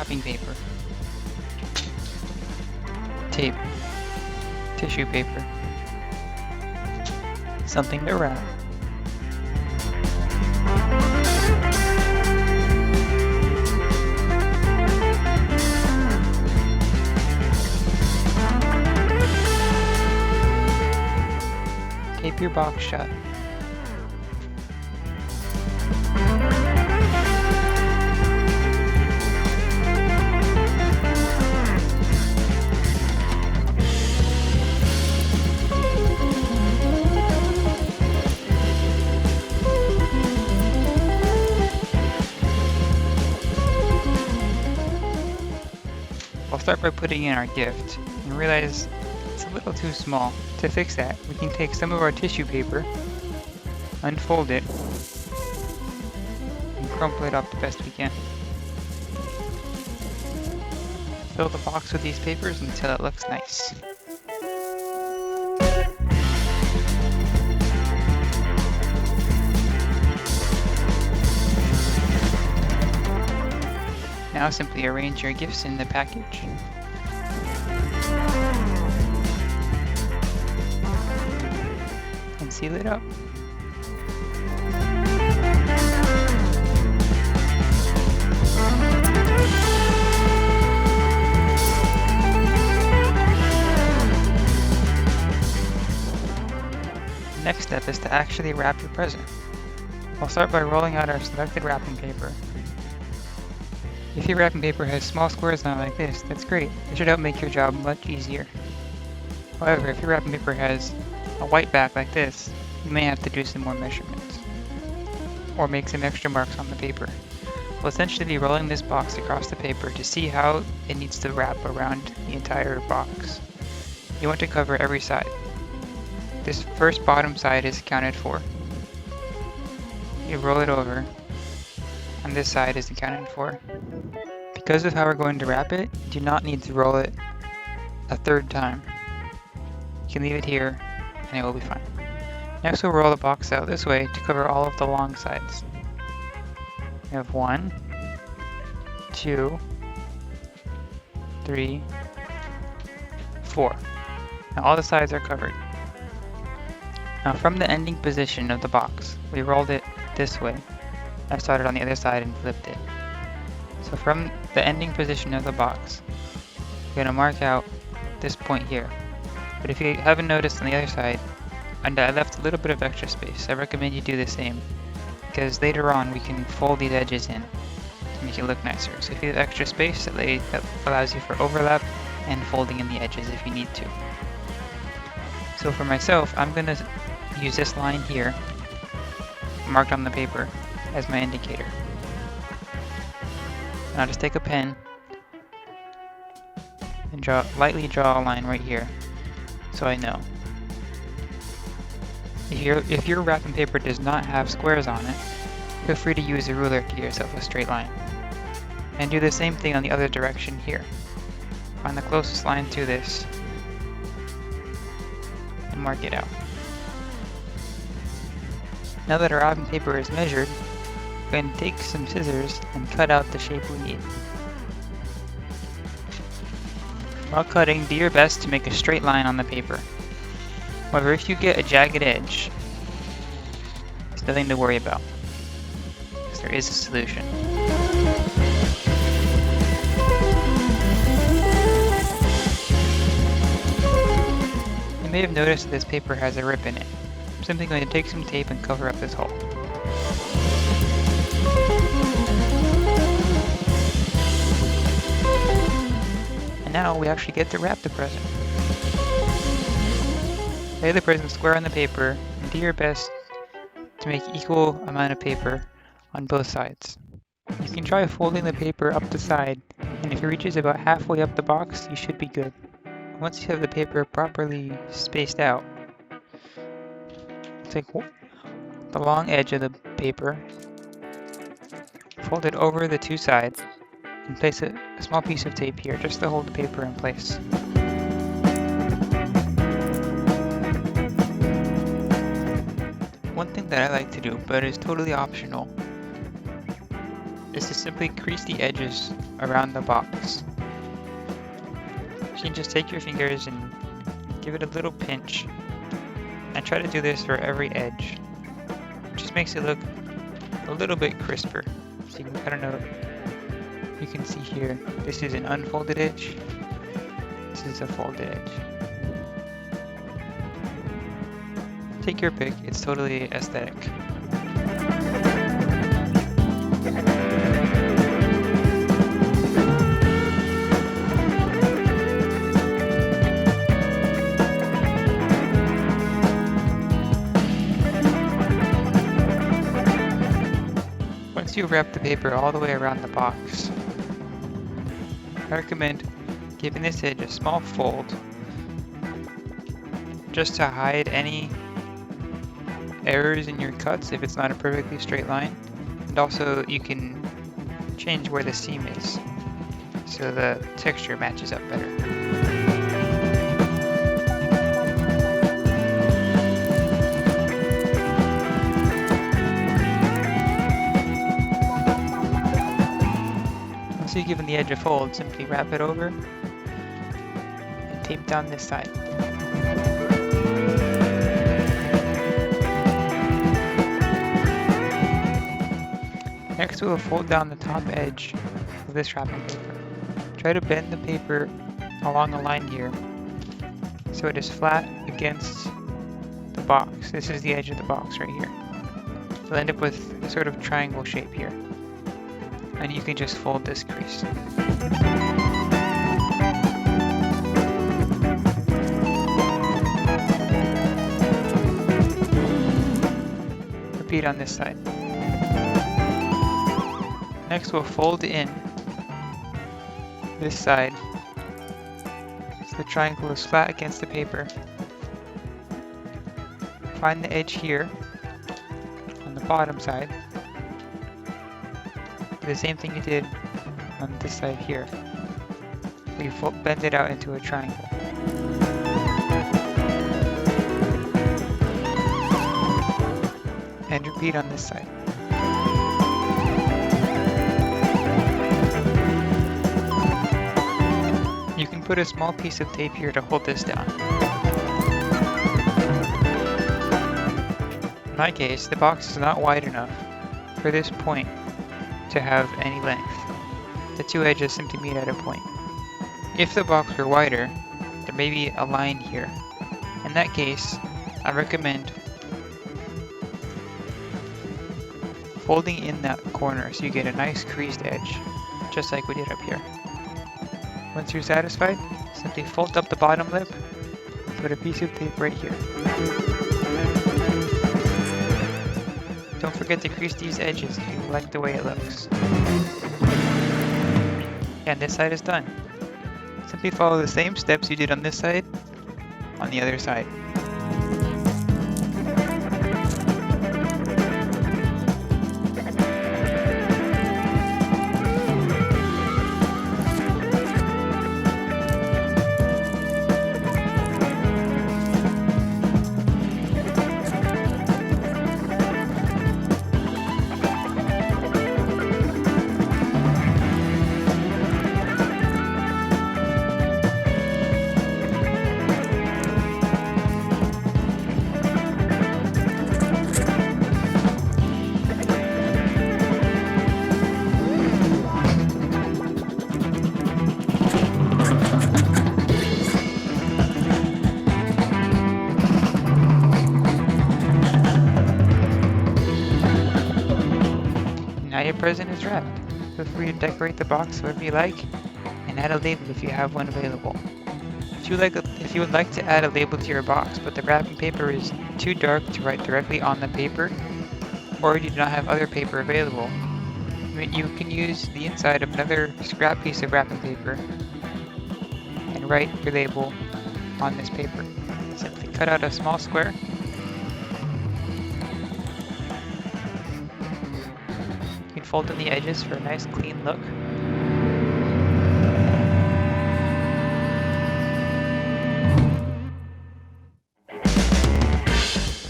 wrapping paper, tape, tissue paper, something to wrap. Tape your box shut. I'll start by putting in our gift and realize it's a little too small. To fix that, we can take some of our tissue paper, unfold it, and crumple it up the best we can. Fill the box with these papers until it looks nice. Now simply arrange your gifts in the package. And seal it up. The next step is to actually wrap your present. I'll start by rolling out our selected wrapping paper. If your wrapping paper has small squares on it like this, that's great. It should help make your job much easier. However, if your wrapping paper has a white back like this, you may have to do some more measurements, or make some extra marks on the paper. We'll essentially be rolling this box across the paper to see how it needs to wrap around the entire box. You want to cover every side. This first bottom side is accounted for. You roll it over, and this side is accounted for. Because of how we're going to wrap it, you do not need to roll it a third time. You can leave it here, and it will be fine. Next we'll roll the box out this way to cover all of the long sides. We have 1, 2, 3, 4. Now all the sides are covered. Now from the ending position of the box, we rolled it this way. I started on the other side and flipped it. So from the ending position of the box, we're going to mark out this point here. But if you haven't noticed on the other side, I left a little bit of extra space. I recommend you do the same, because later on we can fold these edges in to make it look nicer. So if you have extra space, that allows you for overlap and folding in the edges if you need to. So for myself, I'm going to use this line here, marked on the paper, as my indicator. And I'll just take a pen and lightly draw a line right here, so I know. If your wrapping paper does not have squares on it, feel free to use a ruler to get yourself a straight line. And do the same thing on the other direction here. Find the closest line to this and mark it out. Now that our wrapping paper is measured, we're going to take some scissors and cut out the shape we need. While cutting, do your best to make a straight line on the paper. However, if you get a jagged edge, it's nothing to worry about, because there is a solution. You may have noticed that this paper has a rip in it. I'm simply going to take some tape and cover up this hole. And now we actually get to wrap the present. Lay the present square on the paper and do your best to make equal amount of paper on both sides. You can try folding the paper up the side, and if it reaches about halfway up the box, you should be good. Once you have the paper properly spaced out, take the long edge of the paper, fold it over the two sides, and place a small piece of tape here just to hold the paper in place. One thing that I like to do, but is totally optional, is is to simply crease the edges around the box. So you can just take your fingers and give it a little pinch, and try to do this for every edge. It just makes it look a little bit crisper. So you can, I don't know, you can see here, this is an unfolded edge, this is a folded edge. Take your pick, it's totally aesthetic. Once you wrap the paper all the way around the box, I recommend giving this edge a small fold just to hide any errors in your cuts if it's not a perfectly straight line, and also you can change where the seam is so the texture matches up better. Once you've given the edge a fold, simply wrap it over and tape down this side. Next we'll fold down the top edge of this wrapping paper. Try to bend the paper along a line here so it is flat against the box. This is the edge of the box right here. You'll end up with a sort of triangle shape here. And you can just fold this crease. Repeat on this side. Next we'll fold in this side so the triangle is flat against the paper. Find the edge here on the bottom side. Do the same thing you did on this side here. We bend it out into a triangle. And repeat on this side. You can put a small piece of tape here to hold this down. In my case, the box is not wide enough for this point to have any length. The two edges simply meet at a point. If the box were wider, there may be a line here. In that case, I recommend folding in that corner so you get a nice creased edge, just like we did up here. Once you're satisfied, simply fold up the bottom lip and put a piece of tape right here. Don't forget to crease these edges if you like the way it looks. And this side is done. Simply follow the same steps you did on this side on the other side. Now your present is wrapped. Feel free to decorate the box however you like, and add a label if you have one available. If you would like to add a label to your box, but the wrapping paper is too dark to write directly on the paper, or you do not have other paper available, you can use the inside of another scrap piece of wrapping paper and write your label on this paper. Simply cut out a small square. You can fold in the edges for a nice clean look.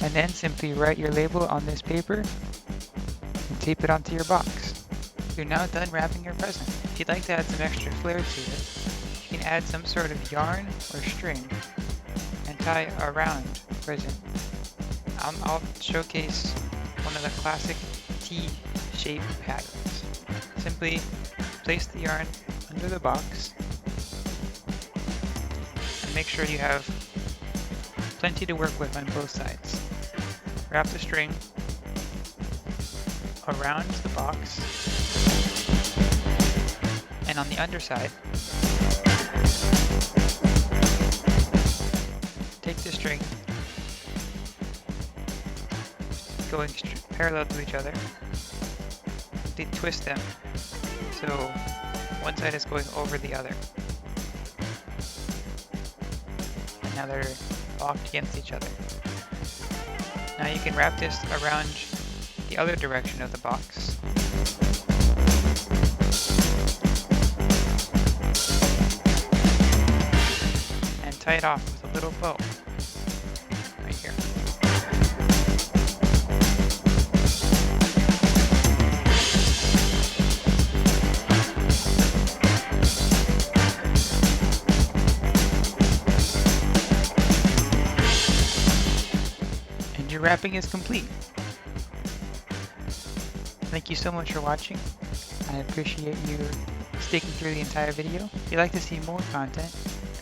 And then simply write your label on this paper and tape it onto your box. You're now done wrapping your present. If you'd like to add some extra flair to it, you can add some sort of yarn or string and tie around the present. I'll showcase one of the classic T-shape patterns. Simply place the yarn under the box and make sure you have plenty to work with on both sides. Wrap the string around the box and on the underside take the string going parallel to each other, they twist them so one side is going over the other and now they're locked against each other. Now you can wrap this around the other direction of the box. And tie it off with a little bow right here. And your wrapping is complete. Thank you so much for watching. I appreciate you sticking through the entire video. If you'd like to see more content,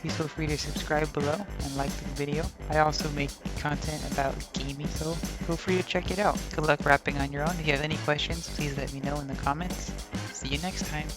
please feel free to subscribe below and like the video. I also make content about gaming, so feel free to check it out. Good luck wrapping on your own. If you have any questions, please let me know in the comments. See you next time.